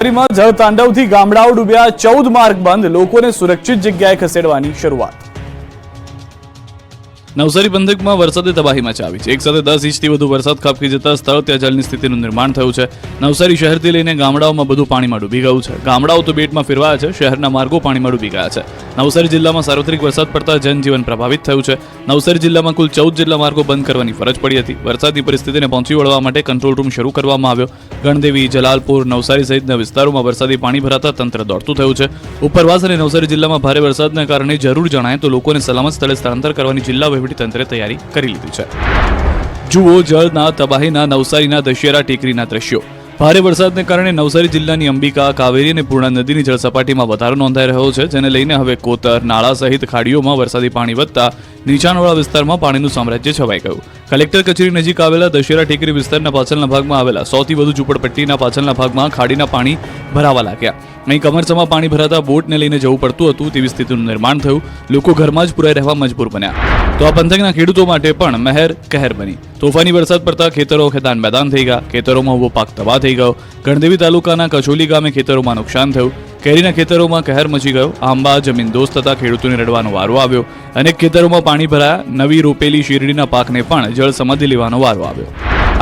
જળ તાંડવથી ગામડાઓ ડૂબ્યા, 14 માર્ગ બંધ, લોકોને સુરક્ષિત જગ્યાએ ખસેડવાની શરૂઆત। નવસારી પંથકમાં વરસાદે તબાહી મચાવી છે। એક સાથે 10 ઇંચથી વધુ વરસાદ ખાબકી જતા સ્થળ ત્યાં જળની સ્થિતિનું નિર્માણ થયું છે। નવસારી શહેરથી લઈને ગામડાઓમાં બધું પાણીમાં ડૂબી ગયું છે। ગામડાઓ તો બેટમાં ફેરવાયા છે, શહેરના માર્ગો પાણીમાં ડૂબી ગયા છે। નવસારી જિલ્લામાં સાર્વત્રિક વરસાદ પડતા જનજીવન પ્રભાવિત થયું છે। નવસારી જિલ્લામાં કુલ 14 જેટલા માર્ગો બંધ કરવાની ફરજ પડી હતી। વરસાદની પરિસ્થિતિને પહોંચી વળવા માટે કંટ્રોલ રૂમ શરૂ કરવામાં આવ્યો। ગણદેવી, જલાલપુર, નવસારી સહિતના વિસ્તારોમાં વરસાદી પાણી ભરાતા તંત્ર દોડતું થયું છે। ઉપરવાસ અને નવસારી જિલ્લામાં ભારે વરસાદના કારણે જરૂર જણાય તો લોકોને સલામત સ્થળે સ્થળાંતર કરવાની જિલ્લા વહીવટીતંત્રે તૈયારી કરી લીધી છે। જુઓ જળના તબાહીના નવસારીના દશેરા ટેકરીના દ્રશ્યો। ભારે વરસાદને કારણે નવસારી જિલ્લાની અંબિકા, કાવેરી અને પૂર્ણા નદીની જળસપાટીમાં વધારો નોંધાઈ રહ્યો છે, જેને લઈને હવે કોતર, નાળા સહિત ખાડીઓમાં વરસાદી પાણી વધતા નીચાણવાળા વિસ્તારમાં પાણીનું સામ્રાજ્ય છવાઈ ગયું। કલેક્ટર કચેરી નજીક આવેલા દશેરા ટેકરી વિસ્તારના પાછળના ભાગમાં આવેલા 100 થી વધુ ઝૂંપડપટ્ટીના પાછળના ભાગમાં ખાડીના પાણી ભરાવા લાગ્યા। અહીં કમરસમાં પાણી ભરાતા બોટને લઈને જવું પડતું હતું તેવી સ્થિતિનું નિર્માણ થયું। લોકો ઘરમાં જ પુરાઈ રહેવા મજબૂર બન્યા। તો આ પંથકના ખેડૂતો માટે પણ મહેર કહેર બની। તોફાની વરસાદ પડતા ખેતરો ખેદાન મેદાન થઈ ગયા। ખેતરોમાં ઉભો પાક તબાહ થઈ ગયો। ગણદેવી તાલુકાના કચોલી ગામે ખેતરોમાં નુકસાન થયું। કેરીના ખેતરોમાં કહેર મચી ગયો। આંબા જમીન દોસ્ત થતા ખેડૂતોને રડવાનો વારો આવ્યો। અનેક ખેતરોમાં પાણી ભરાયા। નવી રોપેલી શેરડીના પાકને પણ જળ સમાધિ લેવાનો વારો આવ્યો।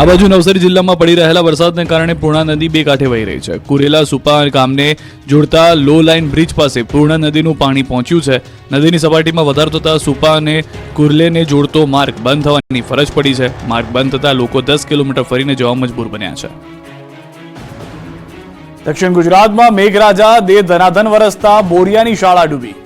આ બાજુ નવસારી જિલ્લામાં પડી રહેલા વરસાદને કારણે પૂર્ણા નદી બે કાંઠે વહી રહી છે। કુરેલા સુપા ગામને જોડતા લો લાઇન બ્રિજ પાસે પૂર્ણા નદીનું પાણી પહોંચ્યું છે। નદીની સપાટીમાં વધારો થતા સુપા અને કુર્લેને જોડતો માર્ગ બંધ થવાની ફરજ પડી છે। માર્ગ બંધ થતા લોકો 10 કિલોમીટર ફરીને જવા મજબૂર બન્યા છે। દક્ષિણ ગુજરાતમાં મેઘરાજા દે ધનાધન વરસતા બોરિયાની શાળા ડૂબી।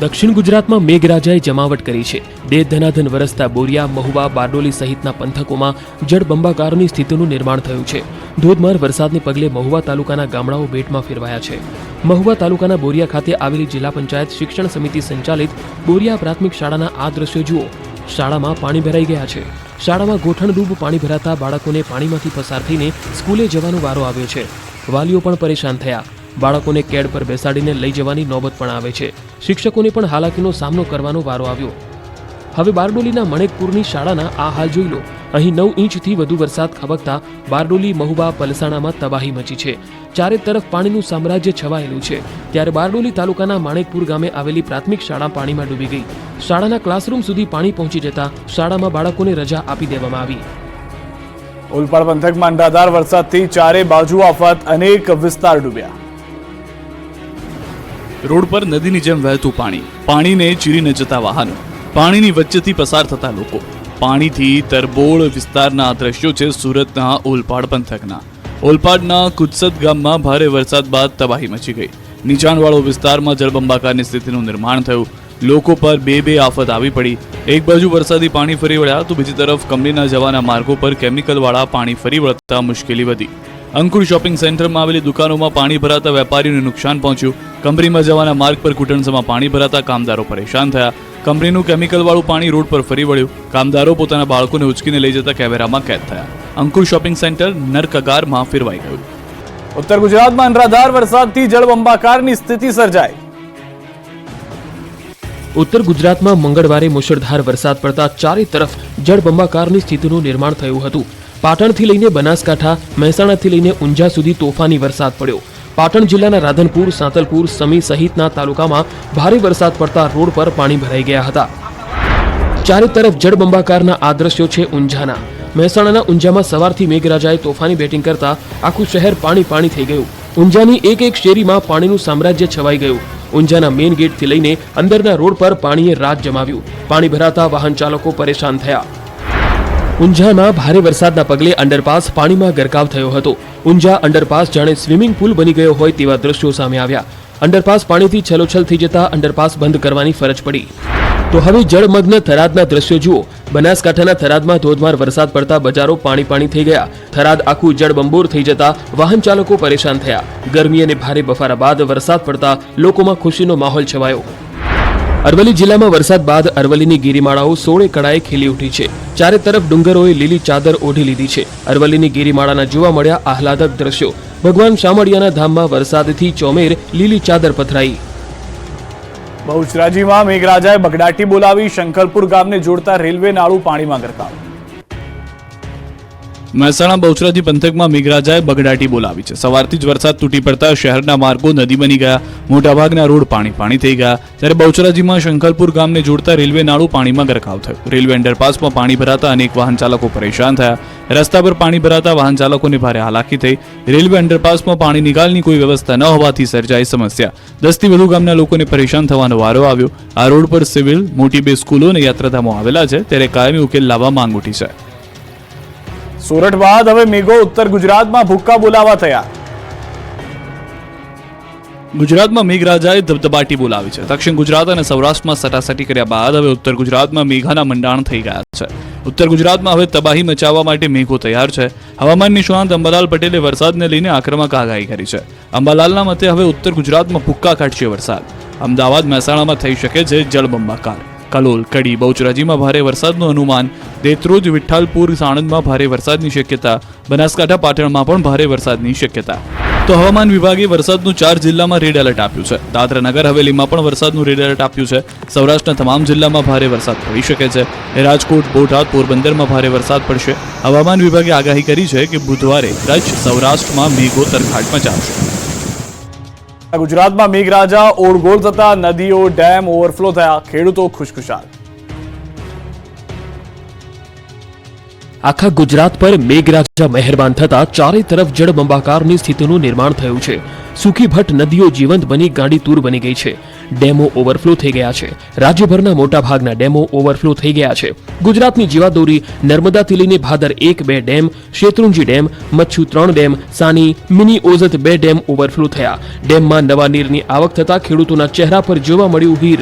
દક્ષિણ ગુજરાતમાં મેઘરાજાએ જમાવટ કરી છે। દે ધનાધન વરસતા બોરિયા, મહુવા, બારડોલી સહિતના પંથકોમાં જળબંબાકારની સ્થિતિનું નિર્માણ થયું છે। ધોધમાર વરસાદને પગલે મહુવા તાલુકાના ગામડાઓ બેટમાં ફેરવાયા છે। મહુવા તાલુકાના બોરિયા ખાતે આવેલી જિલ્લા પંચાયત શિક્ષણ સમિતિ સંચાલિત બોરિયા પ્રાથમિક શાળાના આ દ્રશ્યો જુઓ। શાળામાં પાણી ભરાઈ ગયા છે। શાળામાં ગોઠણડૂબ પાણી ભરાતા બાળકોને પાણીમાંથી પસાર થઈને સ્કૂલે જવાનો વારો આવ્યો છે। વાલીઓ પણ પરેશાન થયા। બાળકોને કેડ પર બેસાડીને લઈ જવાની નોબત પણ આવે છે। શિક્ષકોને પણ હાલાકીનો સામનો કરવાનો વારો આવ્યો। હવે બારડોલીના મણેકપુરની શાળાના આ હાલ જોઈ લો। અહીં 9 ઇંચથી વધુ વરસાદ ખાબકતા બારડોલી, મહુવા, પલસાણામાં તબાહી મચી છે। ચારે તરફ પાણીનું સામ્રાજ્ય છવાયેલું છે। ત્યારે બારડોલી તાલુકાના માણેકપુર ગામે આવેલી પ્રાથમિક શાળા પાણીમાં ડૂબી ગઈ। શાળાના ક્લાસરૂમ સુધી પાણી પહોંચી જતા શાળામાં બાળકોને રજા આપી દેવામાં આવી। ઓલપાડ પંથકમાં અનરાધાર વરસાદથી ચારે બાજુ આફત, અનેક વિસ્તાર ડૂબ્યા। રોડ પર નદીની જેમ વહેતું પાણી, પાણીને ચીરીને જતા વાહનો, પાણીની વચ્ચેથી પસાર થતા લોકો। પાણીથી તરબોળ વિસ્તારના દ્રશ્યો છે સુરતના ઓલપાડ પંથકના। ઓલપાડના કુદસદ ગામમાં ભારે વરસાદ બાદ તબાહી મચી ગઈ। નીચાણવાળો વિસ્તારમાં જળબંબાકારની સ્થિતિનું નિર્માણ થયું। લોકો પર બે આફત આવી પડી। એક બાજુ વરસાદી પાણી ફરી વળ્યા તો બીજી તરફ કંપનીના જવાના માર્ગો પર કેમિકલવાળા પાણી ફરી વળતા મુશ્કેલી વધી। અંકુર શોપિંગ સેન્ટરમાં આવેલી દુકાનોમાં પાણી ભરાતા વેપારીઓને નુકસાન પહોંચ્યું। કંપનીમાં જવાના માર્ગ પર ઘૂંટણસમાં પાણી ભરાતા કામદારો પરેશાન થયા। કંપનીનું કેમિકલવાળું પાણી રોડ પર ફરી વળ્યું। કામદારો પોતાના બાળકોને ઉચકીને લઈ જતા કેમેરામાં કેદ થયા। અંકુર શોપિંગ સેન્ટર નરકગારમાં ફેરવાઈ ગયું। ઉત્તર ગુજરાતમાં અનરાધાર વરસાદથી જળબંબાકારની સ્થિતિ સર્જાઈ। ઉત્તર ગુજરાતમાં મંગળવારે મુશળધાર વરસાદ પડતા ચારે તરફ જળબંબાકારની સ્થિતિનું નિર્માણ થયું હતું। પાટણથી લઈને બનાસકાંઠા, મહેસાણાથી લઈને ઊંઝા સુધી તોફાની વરસાદ પડ્યો। પાટણ જિલ્લાના રાધનપુર, સાંતલપુર, સમી સહિતના તાલુકામાં ભારે વરસાદ પડતા રોડ પર પાણી ભરાઈ ગયા હતા। ચારે તરફ જળબંબાકારના આ દ્રશ્યો છે ઊંઝાના। મહેસાણાના ઊંઝામાં સવારથી મેઘરાજાએ તોફાની બેટિંગ કરતા આખું શહેર પાણી થઈ ગયું। ઊંઝાની એક શેરીમાં પાણીનું સામ્રાજ્ય છવાઈ ગયું। ઊંઝાના મેઇન ગેટથી લઈને અંદરના રોડ પર પાણીએ રાજ જમાવ્યું। પાણી ભરાતા વાહન ચાલકો પરેશાન થયા। ઊંઝામાં ભારે વરસાદના પગલે અંડરપાસ પાણીમાં ગરકાવ થયો હતો। ઊંઝા અંડરપાસ જાણે સ્વિમિંગ પુલ બની ગયો હોય તેવા દ્રશ્યો સામે આવ્યા। અંડરપાસ પાણીથી છલોછલ થઈ જતા અંડરપાસ બંધ કરવાની ફરજ પડી। તો હવે જળમગ્ન થરાદના દ્રશ્યો જુઓ। બનાસકાંઠાના થરાદમાં ધોધમાર વરસાદ પડતા બજારો પાણી થઈ ગયા। થરાદ આખું જળબંબોર થઈ જતા વાહન ચાલકો પરેશાન થયા। ગરમી અને ભારે બફારા બાદ વરસાદ પડતા લોકોમાં ખુશીનો માહોલ છવાયો। અરવલ્લી જિલ્લામાં વરસાદ બાદ અરવલ્લીની ગિરિમાળાઓ સોળે કળાએ ખીલી ઉઠી છે। ચારે તરફ ડુંગરોએ લીલી ચાદર ઓઢી લીધી છે। અરવલ્લીની ગિરિમાળાના જોવા મળ્યા આહલાદક દ્રશ્યો। ભગવાન શામળિયાના ધામમાં વરસાદથી ચોમેર લીલી ચાદર પથરાઈ। બહુચરાજીમાં મેઘરાજાએ બગડાટી બોલાવી। શંખલપુર ગામને જોડતા રેલવે નાળું પાણીમાં ગરકાવ। મહેસાણા બહુચરાજી પંથકમાં મેઘરાજાએ બગડાટી બોલાવી છે. સવારથી જ વરસાદ તૂટી પડતા શહેરના માર્ગો નદી બની ગયા. મોટાભાગના રોડ પાણી થઈ ગયા. ત્યારે બહુચરાજીમાં શંખલપુર ગામને જોડતા રેલવે નાળું પાણીમાં ગરકાવ થયું. રેલવે અંડરપાસમાં પાણી ભરાતા અનેક વાહન ચાલકો પરેશાન થયા. રસ્તા પર પાણી ભરાતા વાહન ચાલકોને ભારે હાલાકી થઈ. રેલવે અંડરપાસમાં પાણી નિકાલની કોઈ વ્યવસ્થા ન હોવાથી સર્જાઈ સમસ્યા. 10 થી વધુ ગામના લોકોને પરેશાન થવાનો વારો આવ્યો. આ રોડ પર સિવિલ, મોટી 2 સ્કૂલો અને યાત્રાધામો આવેલા છે, ત્યારે કાયમી ઉકેલ લાવવા માંગ ઉઠી છે. સુરત બાદ હવે મેઘો ઉત્તર ગુજરાતમાં ભૂક્કા બોલાવા થયા. ગુજરાતમાં મેઘરાજાએ ધબધબાટી બોલાવી છે. દક્ષિણ ગુજરાત અને સૌરાષ્ટ્રમાં સટાસટી કર્યા બાદ હવે ઉત્તર ગુજરાતમાં મેઘાના મંડાણ થઈ ગયા છે. ઉત્તર ગુજરાતમાં હવે તબાહી મચાવવા માટે મેઘો તૈયાર છે. હવામાન નિષ્ણાંત અંબાલાલ પટેલે વરસાદને લઈને આક્રમક આગાહી કરી છે. અંબાલાલના મતે હવે ઉત્તર ગુજરાતમાં ભૂક્કા કાઢશે વરસાદ. અમદાવાદ, મહેસાણામાં થઈ શકે છે જળબંબાકાર. કલોલ, કડી, બહુચરાજીમાં ભારે વરસાદનું અનુમાન. દેત્રોજ, વિઠ્ઠલપુર, સાણંદમાં ભારે વરસાદની શક્યતા. બનાસકાંઠા, પાટણમાં પણ ભારે વરસાદની શક્યતા. તો હવામાન વિભાગે વરસાદનું 4 જિલ્લામાં રેડ એલર્ટ આપ્યું છે. દાદરા નગર હવેલીમાં પણ વરસાદનું રેડ એલર્ટ આપ્યું છે. સૌરાષ્ટ્રના તમામ જિલ્લામાં ભારે વરસાદ પડી શકે છે. રાજકોટ, બોટાદ, પોરબંદરમાં ભારે વરસાદ પડશે. હવામાન વિભાગે આગાહી કરી છે કે બુધવારે કચ્છ, સૌરાષ્ટ્રમાં મેઘો તરખાટ મચાવશે. ગુજરાતમાં મેઘરાજા ઓળગોળ થતા નદીઓ, ડેમ ઓવરફ્લો થયા. ખેડૂતો ખુશખુશાલ. આખા ગુજરાત પર મેઘરાજા મહેરબાન થતા ચારે તરફ જળબંબાકારની સ્થિતિનું નિર્માણ થયું છે. સૂકી ભટ્ટ નદીઓ જીવંત બની ગાંડીતૂર બની ગઈ છે. ડેમો ઓવરફ્લો થઈ ગયા છે. રાજ્યભરના મોટાભાગના ડેમો ઓવરફ્લો થઈ ગયા છે. ગુજરાતની જીવાદોરી નર્મદાથી લઈને Bhadar 1-2 dam, Shetrunji dam, Machhu 3 dam, Sani, mini Ozat 2 dam overflow થયા. ડેમમાં નવા નીરની આવક થતા ખેડૂતોના ચહેરા પર જોવા મળ્યું હીર.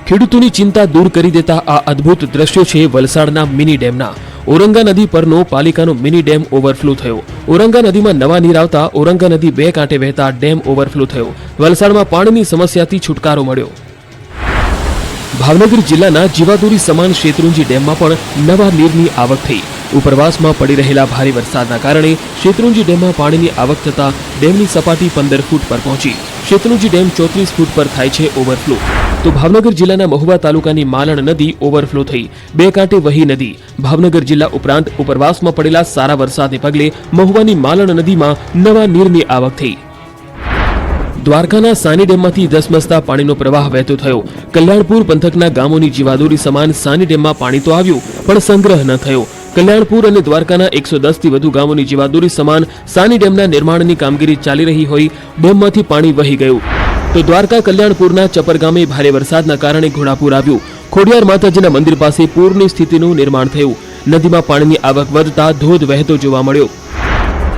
ખેડૂતોની ચિંતા દૂર કરી દેતા આ અદ્ભુત દ્રશ્યો છે વલસાડના મિની ડેમના. ઓરંગા નદી પરનો પાલિકાનો મિની ડેમ ઓવરફ્લો થયો. ઓરંગા નદીમાં નવા નીર આવતા ઓરંગા નદી 2 કાંઠે વહેતા ડેમ ઓવરફ્લો થયો. વલસાડમાં પાણીની સમસ્યાથી છુટકારો મળ્યો. ભાવનગર જિલ્લાના જીવાદોરી સમાન શેત્રુંજી ડેમમાં પણ નવા નીરની આવક થઈ. ઉપરવાસમાં પડી રહેલા ભારે વરસાદના કારણે શેત્રુંજી ડેમમાં પાણીની આવક થતા ડેમની સપાટી 15 ફૂટ પર પહોંચી. શેત્રુંજી ડેમ 34 ફૂટ પર થાય છે ઓવરફ્લો. તો ભાવનગર જિલ્લાના મહુવા તાલુકાની માલણ નદી ઓવરફ્લો થઈ. 2 કાંઠે વહી નદી. ભાવનગર જિલ્લા ઉપરાંત ઉપરવાસમાં પડેલા સારા વરસાદને પગલે મહુવાની માલણ નદીમાં નવા નીરની આવક થઈ. દ્વારકાના સાની ડેમમાંથી ધસમસતા પાણીનો પ્રવાહ વહેતો થયો. કલ્યાણપુર પંથકના ગામોની જીવાદોરી સમાન સાની ડેમમાં પાણી તો આવ્યું, પણ સંગ્રહ ન થયો. કલ્યાણપુર અને દ્વારકાના 110 થી વધુ ગામોની જીવાદોરી સમાન સાની ડેમના નિર્માણની કામગીરી ચાલી રહી હોય ડેમમાંથી પાણી વહી ગયું. તો દ્વારકા કલ્યાણપુરના ચપર ગામે ભારે વરસાદના કારણે ઘોડાપુર આવ્યું. ખોડિયાર માતાજીના મંદિર પાસે પૂરની સ્થિતિનું નિર્માણ થયું. નદીમાં પાણીની આવક વધતા ધોધ વહેતો જોવા મળ્યો.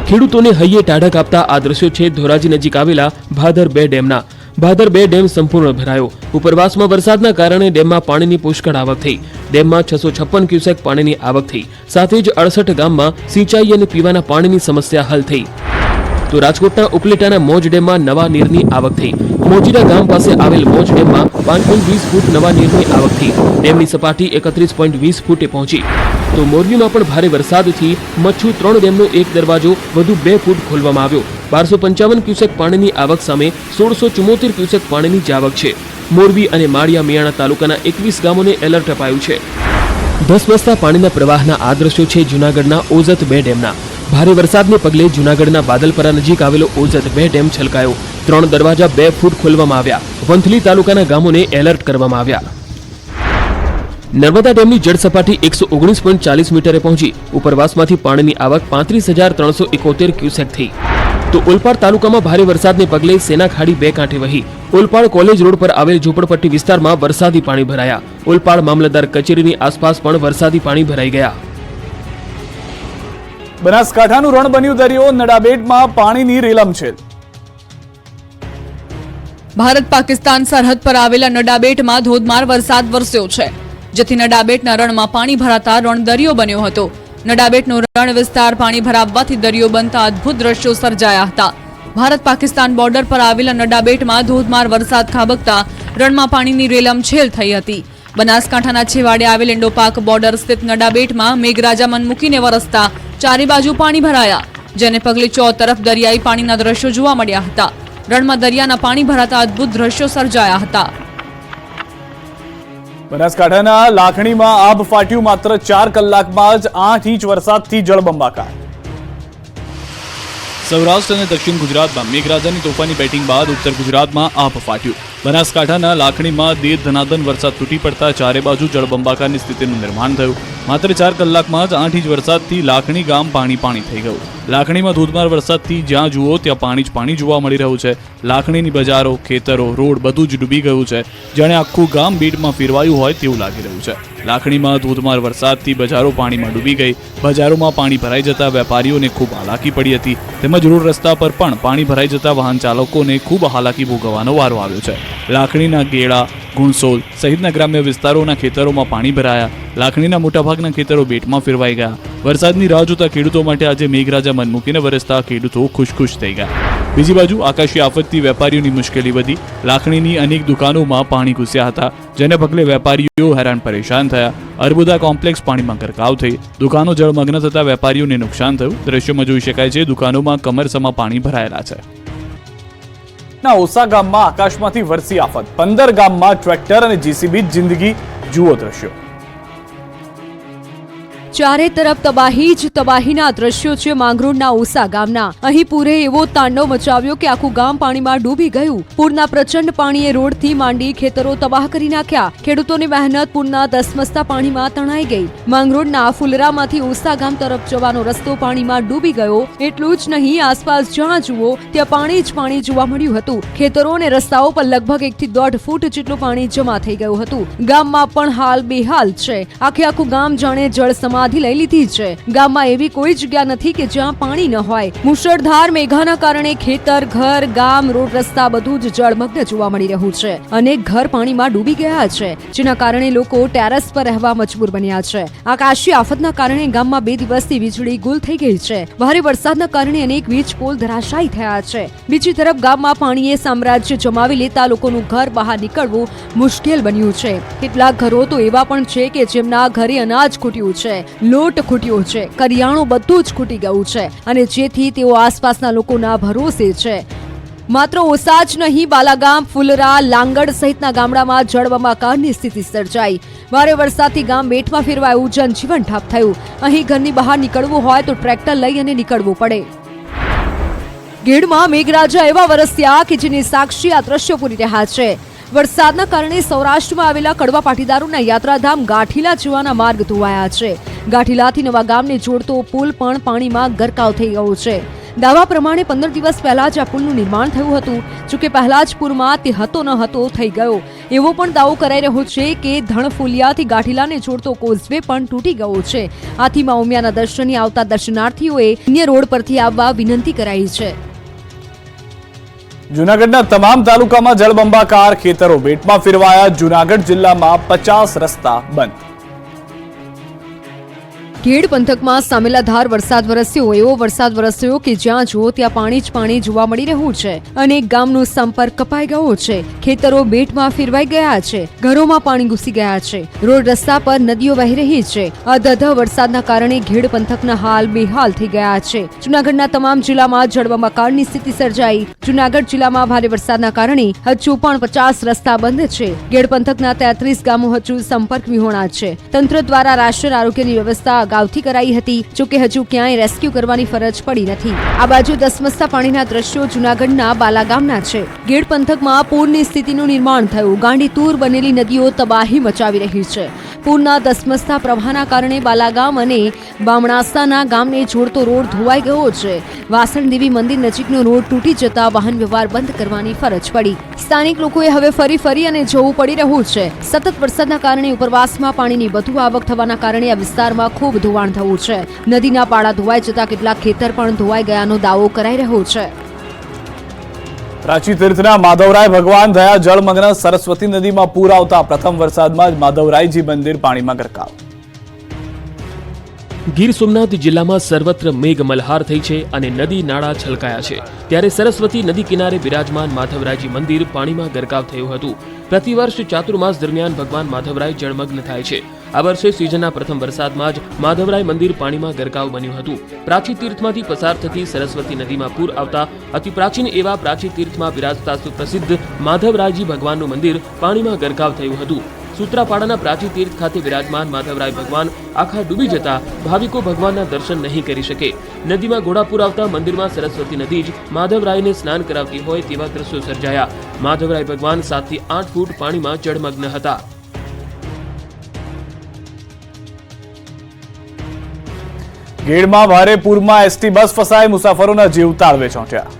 ખેડૂતોને હૈયે ટાઢક આપતા આ દ્રશ્યો છે ધોરાજી નજીક આવેલા ભાદર 2 ડેમના. ભાદર 2 ડેમ સંપૂર્ણ ભરાયો. ઉપરવાસમાં વરસાદના કારણે ડેમમાં પાણીની પુષ્કળ આવક થઈ. ડેમમાં 656 ક્યુસેક પાણીની આવક થઈ. સાથે જ 68 ગામમાં સિંચાઈ અને પીવાના પાણીની સમસ્યા હલ થઈ. તો રાજકોટના ઉપલેટાના મોજ ડેમમાં નવા નીરની આવક થઈ. મોજીરા ગામ પાસે આવેલ મોજ ડેમમાં 5.20 ફૂટ નવા નીરની આવક થઈ. ડેમની સપાટી 31.20 ફૂટે પહોંચી. તો મોરબીમાં પણ ભારે વરસાદથી મચ્છુ 3 ડેમનો એક દરવાજો વધુ 2 ફૂટ ખોલવામાં આવ્યો. 1255 ક્યુસેક પાણીની આવક સામે 1674 ક્યુસેક પાણીની જ આવક છે. મોરબી અને માળિયા મિયાણા તાલુકાના 21 ગામોને એલર્ટ અપાયું છે. ધસમસતા પાણીના પ્રવાહના આ દ્રશ્યો છે જૂનાગઢના ઓઝત 2 ડેમના. ભારે વરસાદને પગલે જૂનાગઢના બાદલપરા નજીક આવેલો ઓઝત 2 ડેમ છલકાયો. 3 દરવાજા 2 ફૂટ ખોલવામાં આવ્યા. વંથલી તાલુકાના ગામોને એલર્ટ કરવામાં આવ્યા. નર્મદા ડેમની જળ સપાટી 119.40 મીટરે પહોંચી. ઉપરવાસમાંથી પાણીની આવક 35,371 ક્યુસેક થઈ. તો ઓલપાડ તાલુકામાં ભારે વરસાદને પગલે સેના ખાડી 2 કાંઠે વહી. ઓલપાડ કોલેજ રોડ પર આવેલ ઝૂંપડપટ્ટી વિસ્તારમાં વરસાદી પાણી ભરાયા. ઓલપાડ મામલતદાર કચેરીની આસપાસ પણ વરસાદી પાણી ભરાઈ ગયા. બનાસકાંઠાનું રણ બન્યું દરિયો, નડાબેટમાં પાણીની રેલમછેલ. ભારત પાકિસ્તાન સરહદ પર આવેલા નડાબેટમાં ધોધમાર વરસાદ વરસ્યો છે, જેથી નડાબેટના રણમાં પાણી ભરાતા રણ દરિયો બન્યો હતો. નડાબેટનો રણ વિસ્તાર પાણી ભરાવવાથી દરિયો બનતા અદ્ભુત દ્રશ્યો સર્જાયા હતા. ભારત પાકિસ્તાન બોર્ડર પર આવેલા નડાબેટમાં ધોધમાર વરસાદ ખાબકતા રણમાં પાણીની રેલમછેલ થઈ હતી. બનાસકાંઠાના છેવાડે આવેલ ઇન્ડોપાક બોર્ડર સ્થિત નડાબેટમાં મેઘરાજા મન મૂકીને વરસતા ચારે બાજુ પાણી ભરાયા, જેને પગલે ચોતરફ દરિયાઈ પાણીના દ્રશ્યો જોવા મળ્યા હતા. રણમાં દરિયાના પાણી ભરાતા અદ્ભુત દ્રશ્યો સર્જાયા હતા. બનાસકાંઠાના લાખણીમાં આભ ફાટ્યું. માત્ર 4 કલાકમાં જ 8 ઇંચ વરસાદથી જળબંબાકાર. સૌરાષ્ટ્ર અને દક્ષિણ ગુજરાતમાં મેઘરાજાની તોફાની બેટિંગ બાદ ઉત્તર ગુજરાતમાં આભ ફાટ્યું. બનાસકાંઠાના લાખણીમાં દેર ધનાધન વરસાદ તૂટી પડતા ચારે બાજુ જળબંબાકારની સ્થિતિનું નિર્માણ થયું. માત્ર 4 કલાકમાં જ 8 ઇંચ વરસાદથી લાખણી ગામ પાણી થઈ ગયું. લાખણીમાં ધોધમાર વરસાદથી જ્યાં જુઓ ત્યાં પાણી જ પાણી જોવા મળી રહ્યું છે. લાખણીની બજારો, ખેતરો, રોડ બધું જ ડૂબી ગયું છે. જાણે આખું ગામ બેટમાં ફેરવાયું હોય તેવું લાગી રહ્યું છે. લાખણીમાં ધોધમાર વરસાદથી બજારો પાણીમાં ડૂબી ગઈ. બજારોમાં પાણી ભરાઈ જતા વેપારીઓને ખૂબ હાલાકી પડી હતી. તેમજ રોડ રસ્તા પર પણ પાણી ભરાઈ જતા વાહન ચાલકોને ખૂબ હાલાકી ભોગવવાનો વારો આવ્યો છે. લાખણીના ગેડા, ગુણસોલ સહિતના ગ્રામ્ય વિસ્તારોના ખેતરોમાં પાણી ભરાયા. લાખણીના મોટાભાગના ખેતરો બેટમાં ફેરવાઈ ગયા. વરસાદની રાહ જોતા ખેડૂતો માટે આજે મેઘરાજા મન મૂકીને વરસતા ખેડૂતો ખુશ થઈ ગયા. બીજી બાજુ આકાશી આફતથી વેપારીઓની મુશ્કેલી વધી. લાખણીની અનેક દુકાનોમાં પાણી ઘૂસ્યા હતા, જેને પગલે વેપારીઓ હેરાન પરેશાન થયા. અર્બુદા કોમ્પ્લેક્સ પાણીમાં ગરકાવ થઈ. દુકાનો જળમગ્ન થતા વેપારીઓને નુકસાન થયું. દ્રશ્યોમાં જોઈ શકાય છે દુકાનોમાં કમરસમાં પાણી ભરાયેલા છે. ઓસા ગામમાં આકાશમાંથી વરસી આફત. 15 ગામમાં ટ્રેક્ટર અને જેસીબી જિંદગી. જુઓ દ્રશ્યો. ચારે તરફ તબાહી જ તબાહીના દ્રશ્યો છે માંગરોળના ઓસા ગામના. અહીં પૂરે એવો તાંડવ મચાવ્યો કે આખું ગામ પાણીમાં ડૂબી ગયું. પૂરના પ્રચંડ પાણીએ રોડથી માંડી ખેતરો તબાહ કરી નાખ્યા. ખેડૂતોની મહેનત પૂરના ધસમસતા પાણીમાં તણાઈ ગઈ. માંગરોળના ફુલરામાંથી ઓસા ગામ તરફ જવાનો રસ્તો પાણીમાં ડૂબી ગયો. એટલું જ નહીં, આસપાસ જ્યાં જુઓ ત્યાં પાણી જ પાણી જોવા મળ્યું હતું. ખેતરો અને રસ્તાઓ પર લગભગ 1 થી 1.5 ફૂટ જેટલું પાણી જમા થઈ ગયું હતું. ગામમાં પણ હાલ બેહાલ છે. આખું ગામ જાણે જળ સમાધિ લઈ લીધી છે. ગામમાં એવી કોઈ જગ્યા નથી કે જ્યાં પાણી ન હોય. મુશળધાર મેઘાના કારણે ખેતર, ઘર, ગામ, રોડ રસ્તા બધું જ જળમગ્ન જોવા મળી રહ્યું છે. અનેક ઘર પાણીમાં ડૂબી ગયા છે, જેના કારણે લોકો ટેરેસ પર રહેવા મજબૂર બન્યા છે. આકાશી આફતના કારણે ગામમાં 2 દિવસથી વીજળી ગુલ થઈ ગઈ છે. ભારે વરસાદના કારણે અનેક વીજ પોલ ધરાશાયી થયા છે. બીજી તરફ ગામમાં પાણીએ સામ્રાજ્ય જમાવી લેતા લોકોનું ઘર બહાર નીકળવું મુશ્કેલ બન્યું છે. કેટલાક ઘરો તો એવા પણ છે કે જેમના ઘરે અનાજ ખૂટ્યું છે, લોટ ખૂટ્યો છે, કરિયાણું બધું જ ખૂટી ગયું છે અને જેથી તેઓ આસપાસના લોકોના ભરોસે છે. માત્ર ઓસા જ નહીં, બાલાગામ, ફુલરા, લાંગડ સહિતના ગામડામાં જળબંબાકારની સ્થિતિ સર્જાઈ. ભારે વરસાદથી ગામ બેટમાં ફેરવાયું, જનજીવન ઠપ થયું. અહીં ઘરની બહાર નીકળવું હોય તો ટ્રેક્ટર લઈ અને નીકળવું પડે. ગેડમાં મેઘરાજા એવા વરસ્યા કે જેની સાક્ષી આ દ્રશ્યો પૂરી રહ્યા છે. વરસાદના કારણે સૌરાષ્ટ્રમાં આવેલા કડવા પાટીદારોના યાત્રાધામ ગાંઠીલા જવાના માર્ગ ધોવાયા છે. ગાંઠીલાથી નવા ગામને જોડતો પુલ પણ પાણીમાં ગરકાવ થઈ ગયો છે. દાવા પ્રમાણે 15 દિવસ પહેલા જ આ પુલનું નિર્માણ થયું હતું. જોકે પહેલા જ પૂરમાં તે હતો ન હતો થઈ ગયો. એવો પણ દાવો કરાઈ રહ્યો છે કે ધણફુલિયાથી ગાંઠીલાને જોડતો કોઝવે પણ તૂટી ગયો છે. આથી મા ઉમિયાના દર્શને આવતા દર્શનાર્થીઓએ અન્ય રોડ પરથી આવવા વિનંતી કરાઈ છે. જૂનાગઢના તમામ તાલુકામાં જળબંબાકાર. ખેતરો બેટમાં ફેરવાયા. જૂનાગઢ જિલ્લામાં 50 રસ્તા બંધ. ખેડ પંથકમાં સામેલાધાર વરસાદ વરસ્યો. એવો વરસાદ વરસ્યો કે જ્યાં જુઓ ત્યાં પાણી જ પાણી જોવા મળી રહ્યું છે. અનેક ગામનો સંપર્ક કપાઈ ગયો છે. ખેતરો બેટમાં ફેરવાઈ ગયા છે. ઘરોમાં પાણી ઘૂસી ગયા છે. રોડ રસ્તા પર નદીઓ વહી રહી છે. અધધ વરસાદના કારણે ખેડ પંથકના હાલ બેહાલ થઈ ગયા છે. જૂનાગઢના તમામ જિલ્લામાં જળબંબાકારની સ્થિતિ સર્જાઈ. જૂનાગઢ જિલ્લામાં ભારે વરસાદના કારણે હજુ પણ 50 રસ્તા બંધ છે. ખેડ પંથકના 33 ગામો હજુ સંપર્ક વિહોણા છે. તંત્ર દ્વારા રાષ્ટ્રીય આરોગ્યની વ્યવસ્થા અગાઉથી કરાઈ હતી. જોકે હજુ ક્યાંય રેસ્ક્યુ કરવાની ફરજ પડી નથી. આ બાજુ ધસમસતા પાણીના દ્રશ્યો જૂનાગઢના બાલાગામના છે. ગેડ પંથકમાં પૂરની સ્થિતિનું નિર્માણ થયું. ગાંડીતુર બનેલી નદીઓ તબાહી મચાવી રહી છે. પૂરના ધસમસતા પ્રવાહના કારણે બાલાગામ અને બામણાસાના ગામને જોડતો રોડ ધોવાઈ ગયો છે. વાસણ દેવી મંદિર નજીકનો રોડ તૂટી જતા વાહન વ્યવહાર બંધ કરવાની ફરજ પડી. સ્થાનિક લોકોએ હવે ફરી અને જવું પડી રહ્યું છે. સતત વરસાદના કારણે ઉપરવાસમાં પાણીની વધુ આવક થવાના કારણે આ વિસ્તારમાં ખૂબ ધોવાણ થયું છે. નદીના પાળા ધોવાઈ જતા કેટલાક ખેતર પણ ધોવાઈ ગયાનો દાવો કરાઈ રહ્યો છે. પ્રાચી તીર્થના માધવરાય ભગવાન થયા જળમગ્ન. સરસ્વતી નદીમાં પૂર આવતા પ્રથમ વરસાદમાં જ માધવરાયજી મંદિર પાણીમાં ગરકાવ. ગીર સોમનાથ જિલ્લામાં સર્વત્ર મેઘ મલ્હાર થઈ છે અને નદી નાળા છલકાયા છે. ત્યારે સરસ્વતી નદી કિનારે બિરાજમાન માધવરાયજી મંદિર પાણીમાં ગરકાવ થયું હતું. પ્રતિવર્ષ ચાતુર્માસ દરમિયાન ભગવાન માધવરાય જળમગ્ન થાય છે. આ વર્ષે સિઝનના પ્રથમ વરસાદમાં જ માધવરાય મંદિર પાણીમાં ગરકાવ બન્યું હતું. પ્રાચી તીર્થમાંથી પસાર થતી સરસ્વતી નદીમાં પૂર આવતા અતિ પ્રાચીન એવા પ્રાચી તીર્થમાં બિરાજતા સુપ્રસિદ્ધ માધવરાયજી ભગવાનનું મંદિર પાણીમાં ગરકાવ થયું હતું. સૂત્રાપાડાના પ્રાચી તીર્થ ખાતે વિરાજમાન માધવરાય ભગવાન આખા ડૂબી જતા ભાવિકો ભગવાનના દર્શન નહીં કરી શકે. નદીમાં ઘોડાપુર આવતા મંદિરમાં સરસ્વતી નદી જ માધવરાયને સ્નાન કરાવતી હોય તેવા દ્રશ્યો સર્જાયા. માધવરાય ભગવાન 7 થી 8 ફૂટ પાણીમાં જળમગ્ન હતા. ગેડમાં ભારે પૂરમાં એસટી બસ ફસાઈ, મુસાફરોના જીવ તાળવે ચોંટ્યા.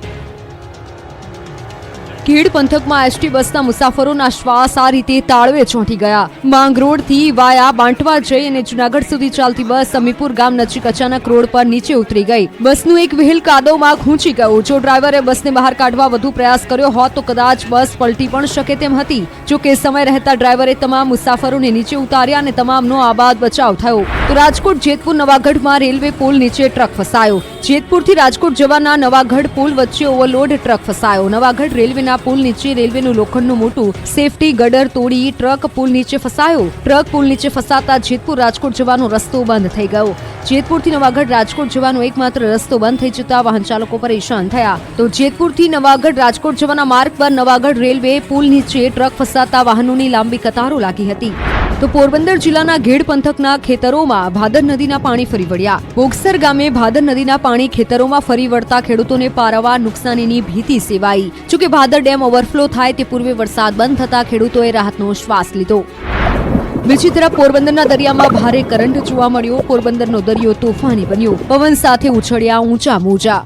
ખેડ પંથકમાં એસટી બસના મુસાફરોના શ્વાસ આ રીતે તાળવે ચોંટી ગયા. માંગરોળથી વાયા બાંટવા જઈ અને જુનાગઢ સુધી ચાલતી બસ સમીપુર ગામ નજીક અચાનક રોડ પર નીચે ઉતરી ગઈ. બસનું એક વ્હીલ કાદવમાં ખૂંચી ગયું. જો ડ્રાઈવરે બસને બહાર કાઢવા વધુ પ્રયાસ કર્યો હોત તો કદાચ બસ પલટી પણ શકે તેમ હતી. જો કે સમય રહેતા ડ્રાઈવરે તમામ મુસાફરોને નીચે ઉતાર્યા અને તમામનો આબાદ બચાવ થયો. તો રાજકોટ જેતપુર નવાગઢમાં રેલવે પુલ નીચે ટ્રક ફસાયો. જેતપુરથી રાજકોટ જવાના નવાગઢ પુલ વચ્ચે ઓવરલોડ ટ્રક ફસાયો. નવાગઢ રેલવેના પુલ નીચે રેલવેનું લોખંડનું મોટું સેફટી ગડર તોડી ટ્રક પુલ નીચે ફસાયો. ટ્રક પુલ નીચે ફસાતા જેતપુર રાજકોટ જવાનો રસ્તો બંધ થઈ ગયો. જેતપુરથી નવાગઢ રાજકોટ જવાનો એકમાત્ર રસ્તો બંધ થઈ જતા વાહન ચાલકો પરેશાન થયા. તો જેતપુરથી નવાગઢ રાજકોટ જવાના માર્ગ પર નવાગઢ રેલવે પુલ નીચે ટ્રક ફસાતા વાહનોની લાંબી કતારો લાગી હતી. તો પોરબંદર જિલ્લાના ઘેડ પંથકના ખેતરોમાં ભાદર નદીના પાણી ફરી વળ્યા. બોગસર ગામે ભાદર નદીના પાણી ખેતરોમાં ફરી વળતા ખેડૂતોને પારાવાર નુકસાનીની ભીતિ સેવાઈ. જોકે ભાદર ડેમ ઓવરફ્લો થાય તે પૂર્વે વરસાદ બંધ થતા ખેડૂતોએ રાહતનો શ્વાસ લીધો. બીજી તરફ પોરબંદરના દરિયામાં ભારે કરંટ જોવા મળ્યો. પોરબંદરનો દરિયો તોફાની બન્યો. પવન સાથે ઉછળ્યા ઊંચા મોજા.